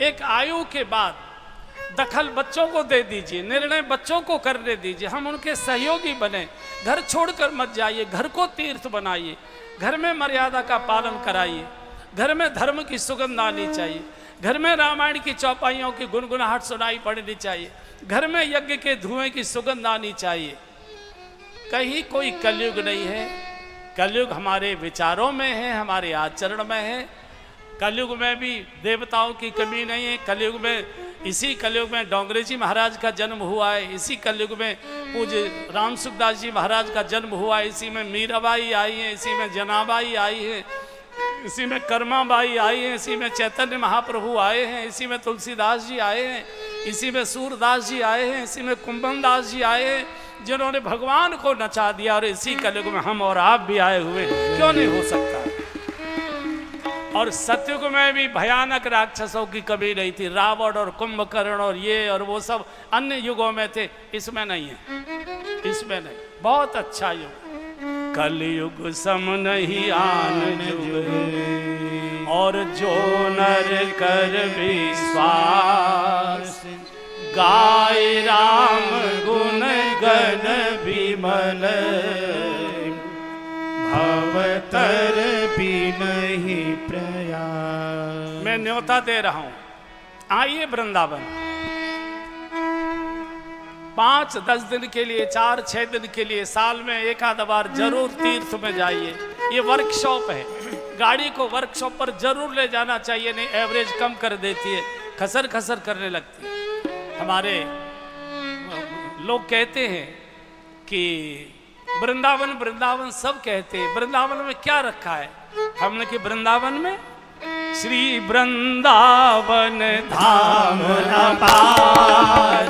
एक आयु के बाद दखल बच्चों को दे दीजिए, निर्णय बच्चों को करने दीजिए, हम उनके सहयोगी बने। घर छोड़कर मत जाइए, घर को तीर्थ बनाइए, घर में मर्यादा का पालन कराइए, घर में धर्म की सुगंध आनी चाहिए, घर में रामायण की चौपाइयों की गुनगुनाहट सुनाई पड़नी चाहिए, घर में यज्ञ के धुएं की सुगंध आनी चाहिए। कहीं कोई कलयुग नहीं है, कलयुग हमारे विचारों में है, हमारे आचरण में है। कलयुग में भी देवताओं की कमी नहीं है। कलयुग में, इसी कलयुग में डोंगरे जी महाराज का जन्म हुआ है, इसी कलयुग में पूज्य राम सुखदास जी महाराज का जन्म हुआ है, इसी में मीराबाई आई है, इसी में जनाबाई आई है, इसी में कर्माबाई आई है, इसी में चैतन्य महाप्रभु आए हैं, इसी में तुलसीदास जी आए हैं, इसी में सूरदास जी आए हैं, इसी में कुंभन दास जी आए हैं, जिन्होंने भगवान को नचा दिया। और इसी कलयुग में हम और आप भी आए हुए, क्यों नहीं हो सकता। और सतयुग में भी भयानक राक्षसों की कमी नहीं थी। रावण और कुंभकर्ण और ये और वो सब अन्य युगों में थे, इसमें नहीं है, इसमें नहीं। बहुत अच्छा युग। कलयुग सम नहीं आन जुग, और जो नर कर विश्वास, गाय राम गुण गण विमल, भवतर भी नहीं प्रयास। मैं न्योता दे रहा हूं, आइए वृंदावन। 5-10 दिन के लिए, 4-6 दिन के लिए साल में एक आध बार जरूर तीर्थ में जाइए। ये वर्कशॉप है, गाड़ी को वर्कशॉप पर जरूर ले जाना चाहिए, नहीं एवरेज कम कर देती है, खसर खसर करने लगती है। हमारे लोग कहते हैं कि वृंदावन वृंदावन, सब कहते हैं वृंदावन में क्या रखा है। हमने कि वृंदावन में श्री वृंदावन धाम अपार,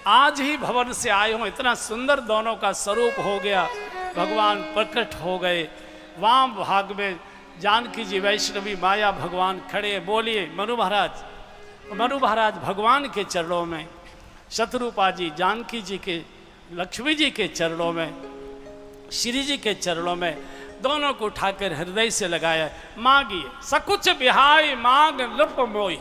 आज ही भवन से आए हो, इतना सुंदर दोनों का स्वरूप हो गया, भगवान प्रकट हो गए। वाम भाग में जानकी जी वैष्णवी माया भगवान खड़े। बोलिए मनु महाराज। मनु महाराज भगवान के चरणों में, शत्रुपा जी जानकी जी के, लक्ष्मी जी के चरणों में, श्री जी के चरणों में, दोनों को उठाकर हृदय से लगाया। मांगिए सकुच बिहाय मांग लप मोही,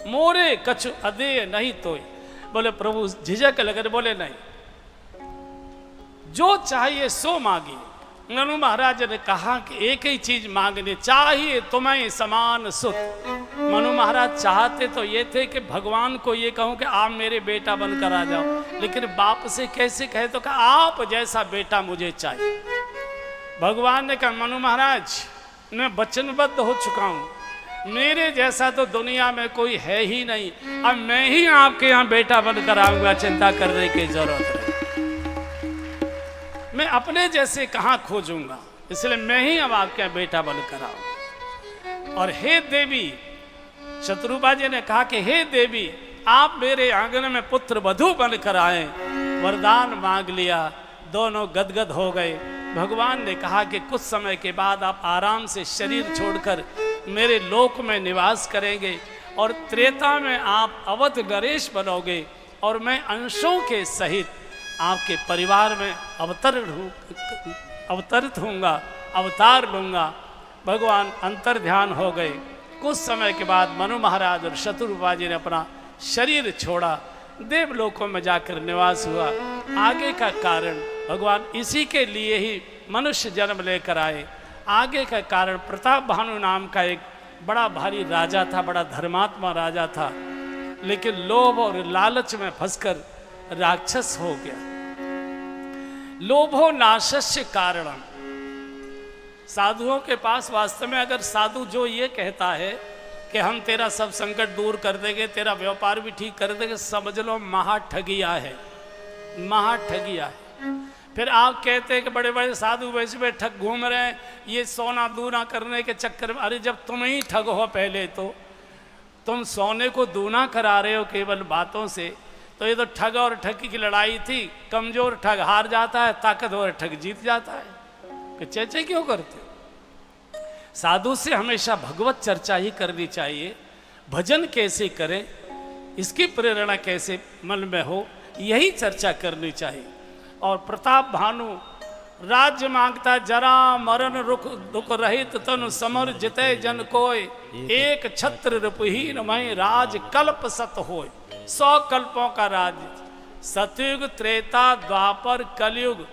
मोरे कछु अदे नहीं तोई। बोले प्रभु झिझक लगे, बोले नहीं, जो चाहिए सो मांगिए। मनु महाराज ने कहा कि एक ही चीज मांगनी चाहिए, तुम्हें समान सुत। मनु महाराज चाहते तो ये थे कि भगवान को ये कहूं कि आप मेरे बेटा बनकर आ जाओ, लेकिन बाप से कैसे कहे, तो कहा आप जैसा बेटा मुझे चाहिए। भगवान ने कहा मनु महाराज मैं वचनबद्ध हो चुका हूं, मेरे जैसा तो दुनिया में कोई है ही नहीं, अब मैं ही आपके यहाँ बेटा बनकर आऊंगा, चिंता करने की जरूरत नहीं। मैं अपने जैसे कहाँ खोजूंगा, इसलिए मैं ही अब आपके यहाँ बेटा बनकर आऊंगा। और हे देवी, शत्रुपा जी ने कहा कि हे देवी आप मेरे आंगन में पुत्र वधू बनकर आए। वरदान मांग लिया, दोनों गदगद हो गए। भगवान ने कहा कि कुछ समय के बाद आप आराम से शरीर छोड़कर मेरे लोक में निवास करेंगे और त्रेता में आप अवध नरेश बनोगे और मैं अंशों के सहित आपके परिवार में अवतरित होऊंगा, अवतार लूंगा। भगवान अंतर ध्यान हो गए। कुछ समय के बाद मनु महाराज और शत्रुपा जी ने अपना शरीर छोड़ा, देवलोकों में जाकर निवास हुआ। आगे का कारण भगवान इसी के लिए ही मनुष्य जन्म लेकर आए। आगे का कारण प्रताप भानु नाम का एक बड़ा भारी राजा था, बड़ा धर्मात्मा राजा था, लेकिन लोभ और लालच में फंसकर राक्षस हो गया। लोभो नाशस्य कारणम। साधुओं के पास वास्तव में अगर साधु जो ये कहता है कि हम तेरा सब संकट दूर कर देंगे, तेरा व्यापार भी ठीक कर देंगे, समझ लो महाठगिया है, महाठगिया है। फिर आप कहते हैं कि बड़े बड़े साधु वैसे में ठग घूम रहे हैं, ये सोना दूना करने के चक्कर में। अरे जब तुम ही ठग हो, पहले तो तुम सोने को दूना करा रहे हो केवल बातों से, तो ये तो ठग और ठगी की लड़ाई थी। कमजोर ठग हार जाता है, ताकतवर ठग जीत जाता है। कि चेचे क्यों करते हो? साधु से हमेशा भगवत चर्चा ही करनी चाहिए। भजन कैसे करें, इसकी प्रेरणा कैसे मन में हो, यही चर्चा करनी चाहिए। और प्रताप भानु राज्य मांगता, जरा मरण रुख दुख रहित तनु समर जिते जन कोय, एक छत्र रिपुहीन मैं राज कल्प सत होय। 100 कल्पों का राज्य, सतयुग त्रेता द्वापर कलयुग,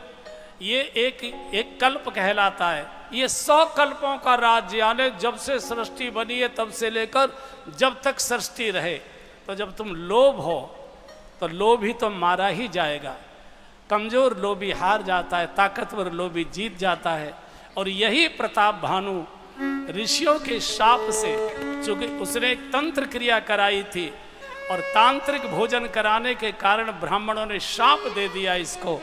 ये एक कल्प कहलाता है। ये 100 कल्पों का राज्य, यानी जब से सृष्टि बनी है तब से लेकर जब तक सृष्टि रहे। तो जब तुम लोभ हो तो लोभी तो मारा ही जाएगा। कमजोर लोभी हार जाता है, ताकतवर लोभी जीत जाता है। और यही प्रताप भानु ऋषियों के शाप से, चूंकि उसने एक तंत्र क्रिया कराई थी और तांत्रिक भोजन कराने के कारण ब्राह्मणों ने शाप दे दिया इसको,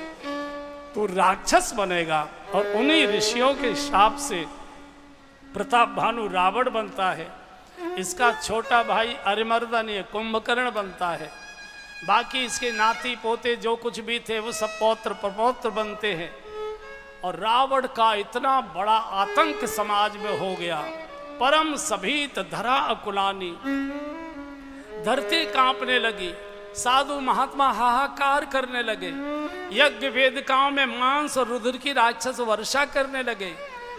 तो राक्षस बनेगा। और उन्हीं ऋषियों के शाप से प्रताप भानु रावण बनता है। इसका छोटा भाई अरिमर्दन ये कुंभकर्ण बनता है। बाकी इसके नाती पोते जो कुछ भी थे वो सब पौत्र प्रपौत्र बनते हैं। और रावण का इतना बड़ा आतंक समाज में हो गया। परम सभीत धरा अकुलानी, धरती कांपने लगी। साधु महात्मा हाहाकार करने लगे। यज्ञ वेदिकाओं में मांस और रुधिर की राक्षस वर्षा करने लगे।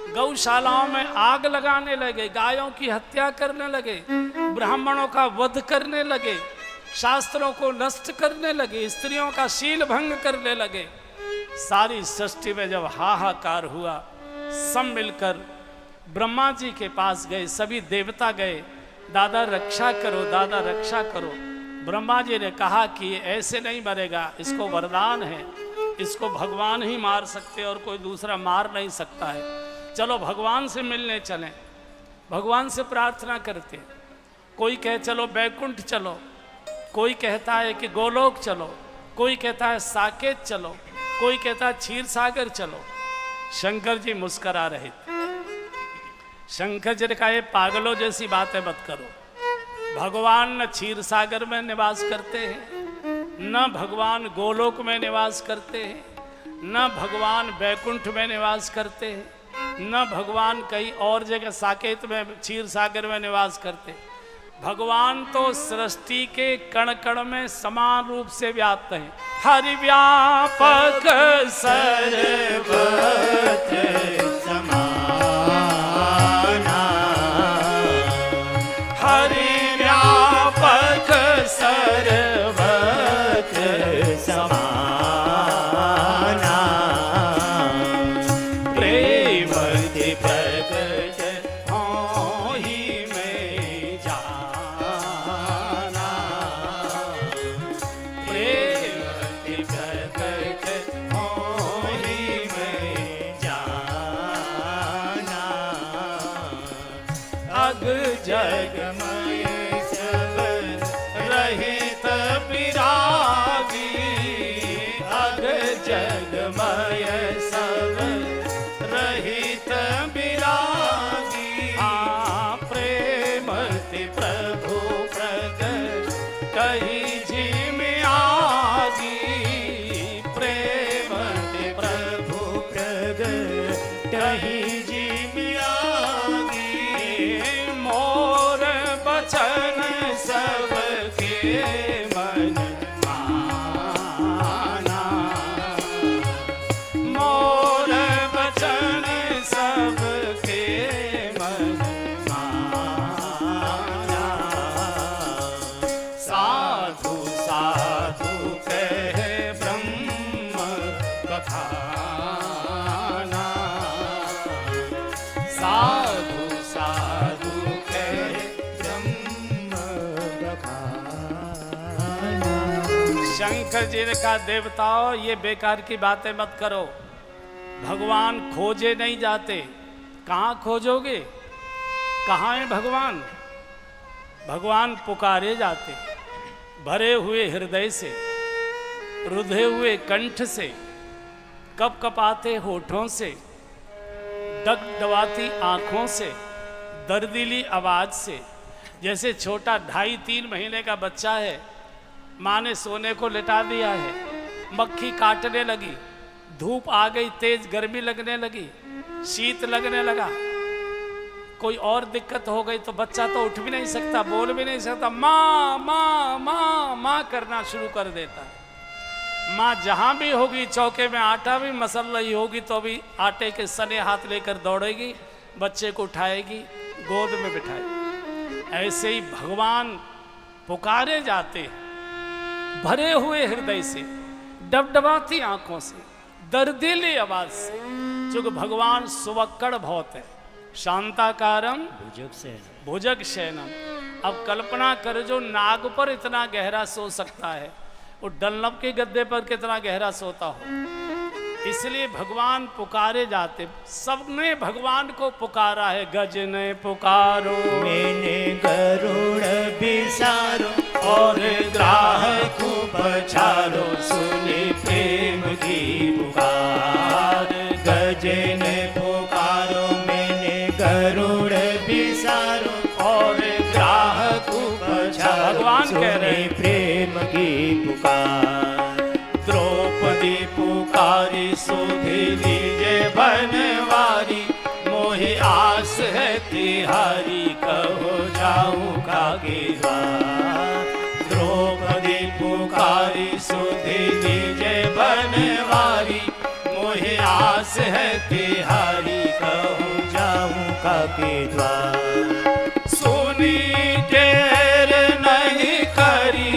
गौशालाओं में आग लगाने लगे, गायों की हत्या करने लगे, ब्राह्मणों का वध करने लगे, शास्त्रों को नष्ट करने लगे, स्त्रियों का शील भंग करने लगे। सारी सृष्टि में जब हाहाकार हुआ, सब मिलकर ब्रह्मा जी के पास गए। सभी देवता गए, दादा रक्षा करो, दादा रक्षा करो। ब्रह्मा जी ने कहा कि ये ऐसे नहीं मरेगा, इसको वरदान है, इसको भगवान ही मार सकते और कोई दूसरा मार नहीं सकता है। चलो भगवान से मिलने चलें। भगवान से प्रार्थना करते। कोई कहे चलो बैकुंठ चलो, कोई कहता है कि गोलोक चलो, कोई कहता है साकेत चलो, कोई कहता है क्षीर सागर चलो। शंकर जी मुस्करा रहे थे। शंकर जी ने कहा ये पागलों जैसी बातें मत करो। भगवान न क्षीर सागर में निवास करते हैं, न भगवान गोलोक में निवास करते हैं, न भगवान बैकुंठ में निवास करते हैं, न भगवान कहीं और जगह साकेत में क्षीर सागर में निवास करते। भगवान तो सृष्टि के कण कण में समान रूप से व्याप्त हैं। हरि व्यापक सर्वत्र समाना, हरि व्यापक सर्वत्र समाना, प्रेम के प्रकट हों ही में जाना, प्रेम के प्रकट हों ही में जाना, अग जगमय सब रहित विरागी, अग जगमय सब रहित विरागी, प्रेम ते प्रभु प्रगट कही जिम आगी, प्रेम ते प्रभु प्रगट कही जिम आगी, मोर बचन सबके मन माना, मोर बचन सबके मन माना, साधु साधु कहे ब्रह्म कथाना, साधु साधु कहे ब्रह्म कथाना। शंकर जी ने कहा, देवताओं ये बेकार की बातें मत करो, भगवान खोजे नहीं जाते। कहाँ खोजोगे? कहाँ है भगवान? भगवान पुकारे जाते, भरे हुए हृदय से, रुधे हुए कंठ से, कप कपाते होठों से, डगडगाती आंखों से, दर्दीली आवाज से। जैसे छोटा 2.5-3 महीने का बच्चा है, माँ ने सोने को लिटा दिया है, मक्खी काटने लगी, धूप आ गई, तेज गर्मी लगने लगी, शीत लगने लगा, कोई और दिक्कत हो गई तो बच्चा तो उठ भी नहीं सकता, बोल भी नहीं सकता, माँ माँ माँ माँ करना शुरू कर देता है। माँ जहाँ भी होगी, चौके में आटा भी मसल रही होगी तो भी आटे के सने हाथ लेकर दौड़ेगी, बच्चे को उठाएगी, गोद में बिठाएगी। ऐसे ही भगवान पुकारे जाते हैं, भरे हुए हृदय से, डबडबाती आंखों से, दर्दीली आवाज से, क्योंकि भगवान सुवक्कड़ बहुत है। शांताकारम भुजग शयनम। अब कल्पना कर, जो नाग पर इतना गहरा सो सकता है, वो डल्लब के गद्दे पर कितना गहरा सोता हो। इसलिए भगवान पुकारे जाते, सबने भगवान को पुकारा है। गज ने पुकारो, मैंने गरुड़ बिसारो, और ग्राहक पछारो, सुने प्रेम की पुकार। गज ने पुकारो, मैंने गरुड़ बिसारो, और ग्राहक पछारो, भगवान कह रहे सुने प्रेम की पुकार। द्रौपदी पुकारी, सुधि लीजे बनवारी, मोहे आस है तिहारी, कहो जाऊं काके द्वार। द्रौपदी पुकारी, सुधि लीजे बनवारी, मोहे आस है तिहारी, कहो जाऊं काके द्वार। सुनी देर नहीं करी,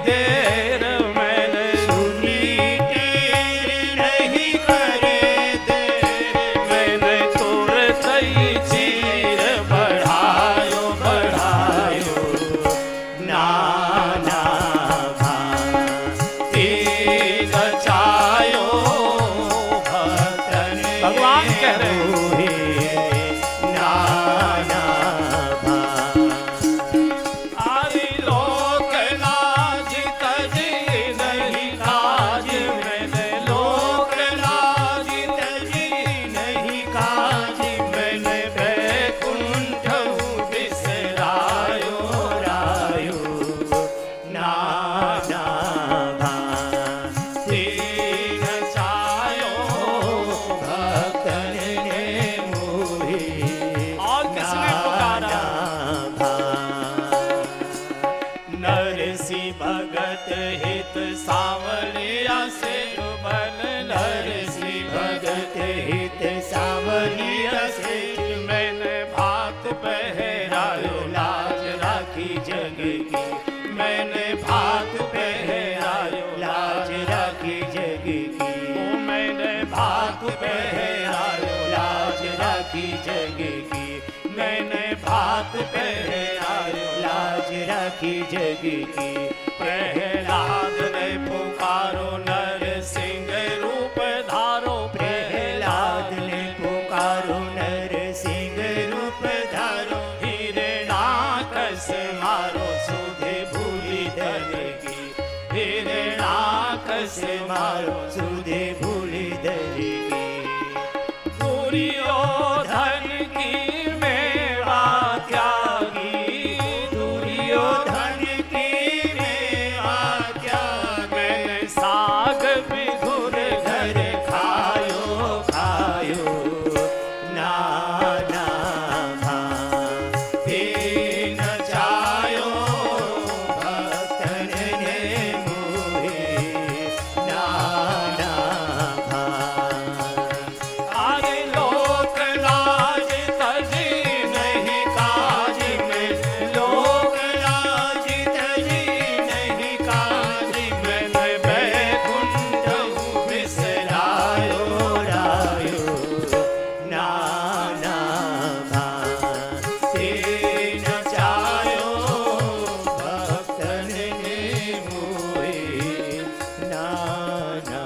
देर मैंने सुनी, देर नहीं करे देर, मैंने तुरंत ही चीर बढ़ायो बढ़ायो, नाना भांति नचायो भक्तन। भगवान कह रहे हैं, नाना की ओ मैंने भात पहरायो लाज राखी जग की मैंने भात पहरायो लाज राखी जग की प्रहलाद ने पुकारो नर सिंह रूप धारो प्रहलाद ने पुकारो नर सिंह रूप धारो हिरणाकस मारो सुधे भूली धन की हिरणाकस मारो सुधे भूली दर की दुर्योधन की मेवा त्यागी दुर्योधन की मेवा त्यागी मैंने साग विधुर घर खायो खायो नाना भाते नचायो भक्तन ने मोहे नाना आरे लोक लाज तजी नहीं काज में लोक लाज तजी नहीं काज मैंने बैकुंठ बिसरायो रायो नाना भाते नचायो भक्तन ने मोहे नाना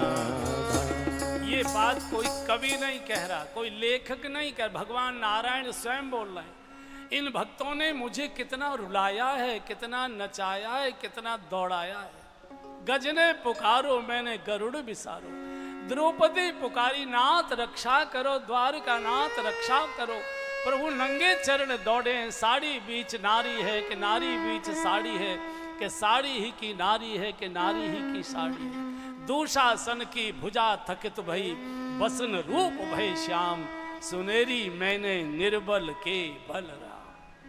ये बात कोई कवि नहीं कह रहा, कोई लेखक नहीं कह, भगवान नारायण स्वयं बोल रहे हैं। इन भक्तों ने मुझे कितना रुलाया है, कितना नचाया है, कितना दौड़ाया है। गजने पुकारो मैंने गरुड़ बिसारो, द्रौपदी पुकारी नाथ रक्षा करो, द्वारका नाथ रक्षा करो। प्रभु नंगे चरण दौड़े हैं, साड़ी बीच नारी है कि नारी बीच साड़ी है, कि साड़ी ही की नारी है कि नारी ही की साड़ी है। दूषासन की भुजा थकित भई, बसन रूप भय श्याम, सुनेरी मैंने निर्बल के बल रहा।